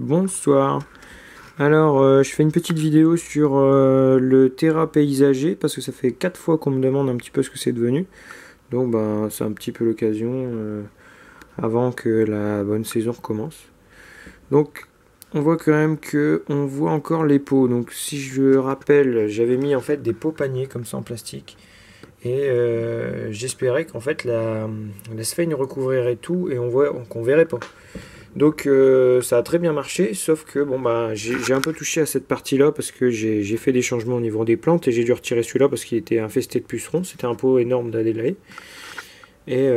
Bonsoir. Alors, je fais une petite vidéo sur le Terra paysager parce que ça fait 4 fois qu'on me demande un petit peu ce que c'est devenu. Donc, ben, c'est un petit peu l'occasion avant que la bonne saison recommence. Donc, on voit quand même que on voit encore les pots. Donc, si je rappelle, j'avais mis en fait des pots paniers comme ça en plastique et j'espérais qu'en fait la sphère recouvrirait tout et qu'on verrait pas. Donc ça a très bien marché, sauf que bon bah j'ai un peu touché à cette partie-là parce que j'ai fait des changements au niveau des plantes et j'ai dû retirer celui-là parce qu'il était infesté de pucerons. C'était un pot énorme d'Adélaïde. Et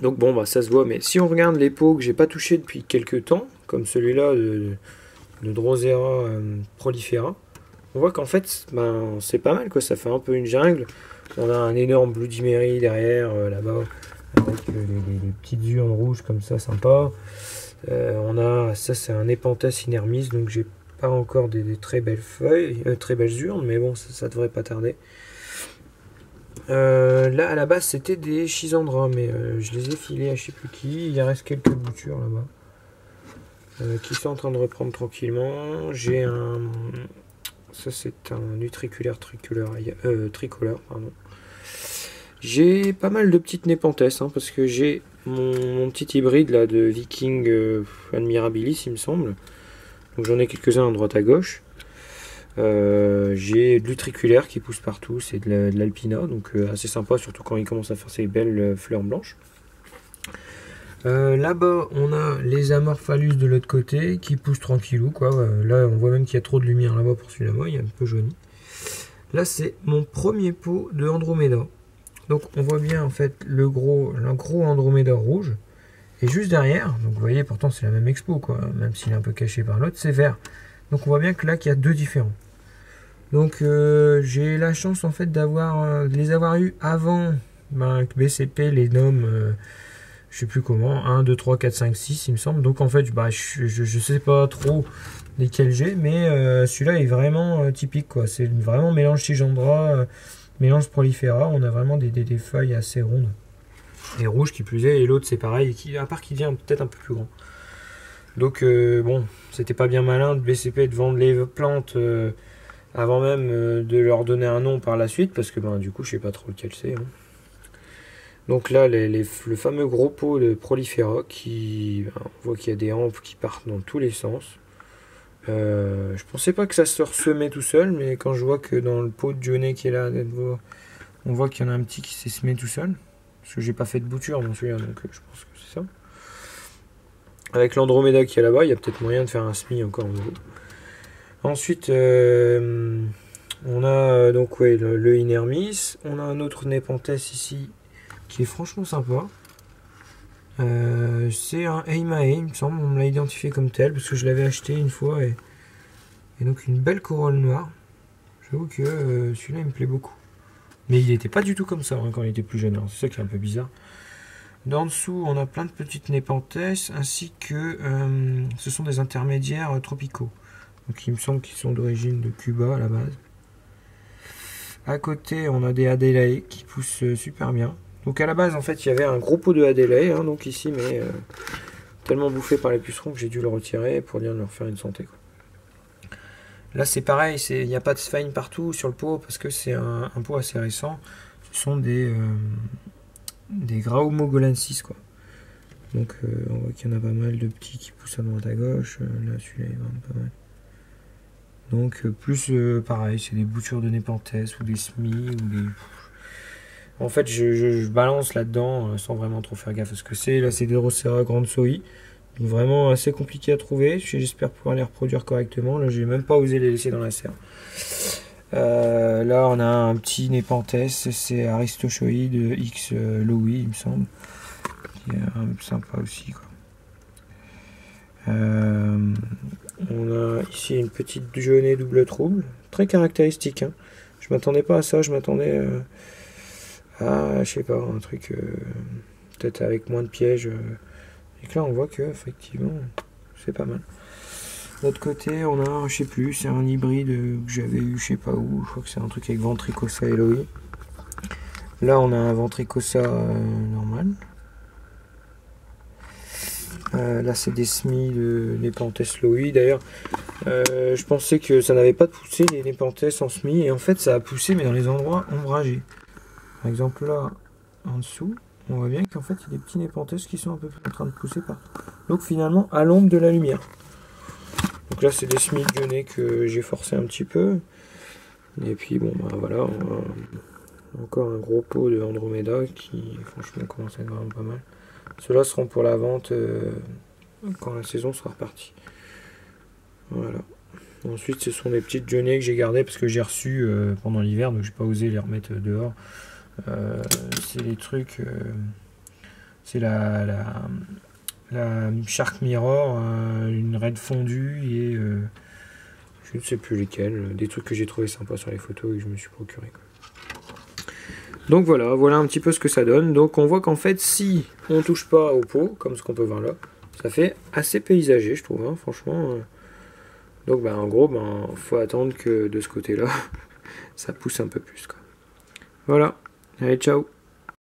donc bon bah ça se voit, mais si on regarde les pots que j'ai pas touchés depuis quelques temps, comme celui-là de Drosera prolifera, on voit qu'en fait ben, c'est pas mal quoi, ça fait un peu une jungle. On a un énorme Bloody Mary derrière là-bas avec les petites urnes rouges comme ça, sympa. On a, ça c'est un Nepenthes inermis, donc j'ai pas encore des très belles feuilles, très belles urnes, mais bon, ça devrait pas tarder. Là à la base c'était des Schisandra, mais je les ai filés à je sais plus qui. Il reste quelques boutures là-bas qui sont en train de reprendre tranquillement. J'ai un, ça c'est un utriculaire tricolore, pardon. J'ai pas mal de petites Nepenthes, hein, parce que j'ai mon petit hybride là de Viking Admirabilis, il me semble. Donc j'en ai quelques-uns à droite à gauche. J'ai de l'utriculaire qui pousse partout, c'est de l'alpina, donc assez sympa, surtout quand il commence à faire ses belles fleurs blanches. Là-bas, on a les Amorphalus de l'autre côté qui poussent tranquillou, quoi. Là, on voit même qu'il y a trop de lumière là-bas pour celui-là, il est un peu jauni. Là, c'est mon premier pot de Andromeda. Donc on voit bien en fait le gros Andromeda rouge. Et juste derrière, donc vous voyez pourtant c'est la même expo quoi, même s'il est un peu caché par l'autre, c'est vert. Donc on voit bien que là qu'il y a deux différents. Donc j'ai la chance en fait de les avoir eu avant que BCP les nomme, je sais plus comment, 1, 2, 3, 4, 5, 6 il me semble. Donc en fait je sais pas trop lesquels j'ai, mais celui-là est vraiment typique quoi. C'est vraiment mélange Schisandra. Mélange prolifera, on a vraiment des feuilles assez rondes et rouges qui plus est, et l'autre c'est pareil, à part qu'il devient peut-être un peu plus grand. Donc bon, c'était pas bien malin de BCP de vendre les plantes avant même de leur donner un nom par la suite, parce que ben, du coup je sais pas trop lequel c'est. Hein. Donc là le fameux gros pot de prolifera qui, ben, on voit qu'il y a des hampes qui partent dans tous les sens. Je pensais pas que ça se ressemait tout seul, mais quand je vois que dans le pot de Johnny qui est là, on voit qu'il y en a un petit qui s'est semé tout seul. Parce que j'ai pas fait de bouture dans celui-là, donc je pense que c'est ça. Avec l'Andromeda qui est là-bas, il y a peut-être moyen de faire un semis encore en haut. Ensuite, on a donc ouais, le Inermis. On a un autre Nepenthes ici qui est franchement sympa. C'est un Eimae, il me semble, on me l'a identifié comme tel parce que je l'avais acheté une fois et donc une belle corolle noire. J'avoue que celui-là il me plaît beaucoup. Mais il n'était pas du tout comme ça hein, quand il était plus jeune, hein. C'est ça qui est un peu bizarre. En dessous, on a plein de petites Nepenthes ainsi que ce sont des intermédiaires tropicaux. Donc il me semble qu'ils sont d'origine de Cuba à la base. À côté, on a des Adélaïdes qui poussent super bien. Donc à la base, en fait, il y avait un gros pot de Adélaïde, hein, donc ici, mais tellement bouffé par les pucerons que j'ai dû le retirer pour dire de leur faire une santé. Quoi. Là, c'est pareil, il n'y a pas de sphagne partout sur le pot parce que c'est un pot assez récent. Ce sont des Graumogolensis, quoi. Donc on voit qu'il y en a pas mal de petits qui poussent à droite à gauche. Là, celui-là est vraiment pas mal. Donc plus pareil, c'est des boutures de Nepenthes ou des semis ou des... En fait, je balance là-dedans sans vraiment trop faire gaffe à ce que c'est. Là, c'est des Drosera Grande Soi. Donc, vraiment assez compliqué à trouver. J'espère pouvoir les reproduire correctement. Là, j'ai même pas osé les laisser dans la serre. Là, on a un petit Nepenthes. C'est Aristochoïde X Louis, il me semble. Qui est sympa aussi, quoi. On a ici une petite jaunée double trouble. Très caractéristique. Hein. Je m'attendais pas à ça. Je m'attendais... je sais pas, un truc peut-être avec moins de pièges. Et que là, on voit que effectivement, c'est pas mal. De l'autre côté, on a, je sais plus, c'est un hybride que j'avais eu, je sais pas où. Je crois que c'est un truc avec Ventricosa Eloi. Là, on a un Ventricosa normal. Là c'est des semis de Nepenthes Lowy. D'ailleurs je pensais que ça n'avait pas poussé les Nepenthes en semis, et en fait ça a poussé mais dans les endroits ombragés. Par exemple là en dessous, on voit bien qu'en fait il y a des petits Nepenthes qui sont un peu en train de pousser partout. Donc finalement à l'ombre de la lumière. Donc là c'est des semis lyonnais que j'ai forcé un petit peu. Et puis bon bah voilà, encore un gros pot de Andromeda qui franchement commence à être vraiment pas mal. Ceux-là seront pour la vente quand la saison sera repartie. Voilà. Ensuite ce sont des petites Lyonnais que j'ai gardées parce que j'ai reçu pendant l'hiver, donc j'ai pas osé les remettre dehors. C'est les trucs, c'est la Shark Mirror, une raide fondue et je ne sais plus lesquels, des trucs que j'ai trouvé sympas sur les photos et que je me suis procuré, quoi. Donc voilà un petit peu ce que ça donne. Donc on voit qu'en fait si on touche pas au pot, comme ce qu'on peut voir là, ça fait assez paysager je trouve, hein, franchement. Donc en gros faut attendre que de ce côté là ça pousse un peu plus, quoi. Voilà, allez ciao.